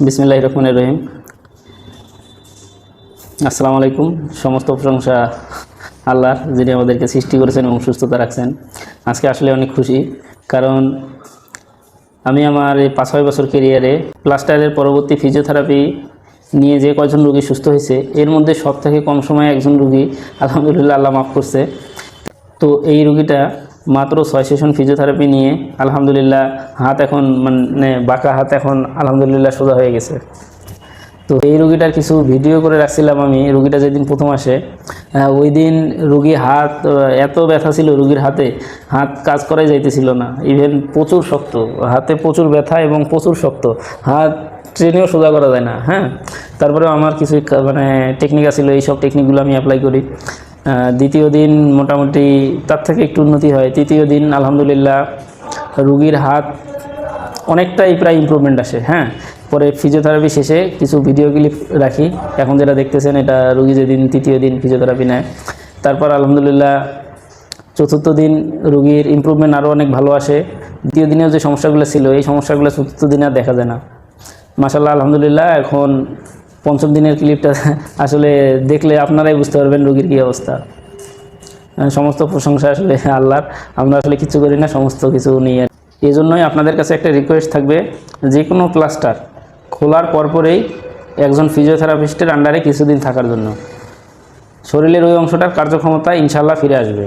বিসমিল্লাহির রহমানির রহিম। আসসালামু আলাইকুম। সমস্ত প্রশংসা আল্লাহর, যিনি আমাদেরকে সৃষ্টি করেছেন এবং সুস্থতা রাখছেন। আজকে আসলে অনেক খুশি, কারণ আমি আমার এই 5-6 বছর ক্যারিয়ারে প্লাস্টারের পরবর্তী ফিজিওথেরাপি নিয়ে যে কয়জন রোগী সুস্থ হয়েছে, এর মধ্যে সব থেকে কম সময়ে একজন রোগী আলহামদুলিল্লাহ আল্লাহ মাফ করছে। তো এই রোগীটা মাত্র 6 সেশন ফিজিওথেরাপি নিয়ে আলহামদুলিল্লাহ হাত এখন মানে বাঁকা হাত এখন আলহামদুলিল্লাহ সোজা হয়ে গেছে। তো এই রোগীটার কিছু ভিডিও করে রাখছিলাম আমি। রোগীটা যেদিন প্রথম আসে ওই দিন রোগী হাত এত ব্যথা ছিল, রোগীর হাতে হাত কাজ করাই যাইতেছিল না, ইভেন প্রচুর শক্ত হাতে, প্রচুর ব্যথা এবং প্রচুর শক্ত হাত, ট্রেনেও সোজা করা যায় না। হ্যাঁ, তারপরেও আমার কিছু মানে টেকনিক আছিল, এই সব টেকনিকগুলো আমি অ্যাপ্লাই করি। দ্বিতীয় দিন মোটামুটি তার থেকে একটু উন্নতি হয়। তৃতীয় দিন আলহামদুলিল্লাহ রোগীর হাত অনেকটাই প্রায় ইমপ্রুভমেন্ট আসে। হ্যাঁ, পরে ফিজিওথেরাপি শেষে কিছু ভিডিও ক্লিপ রাখি, এখন যেটা দেখতেছেন এটা রোগী যেদিন তৃতীয় দিন ফিজিওথেরাপি নেয়। তারপর আলহামদুলিল্লাহ চতুর্থ দিন রোগীর ইমপ্রুভমেন্ট আরও অনেক ভালো আসে। দ্বিতীয় দিনেও যে সমস্যাগুলো ছিল, এই সমস্যাগুলো চতুর্থ দিনে আর দেখা যায় না। মাশাআল্লাহ আলহামদুলিল্লাহ এখন পঞ্চম দিনের ক্লিপটা আসলে দেখলে আপনারাই বুঝতে পারবেন রোগীর কী অবস্থা। সমস্ত প্রশংসা আসলে আল্লাহর, আমরা আসলে কিছু করি না, সমস্ত কিছু নিয়ে। এই জন্যই আপনাদের কাছে একটা রিকোয়েস্ট থাকবে, যে কোনো প্লাস্টার খোলার পরপরেই একজন ফিজিওথেরাপিস্টের আন্ডারে কিছুদিন থাকার জন্য। শরীরের ওই অংশটার কার্যক্ষমতা ইনশাআল্লাহ ফিরে আসবে।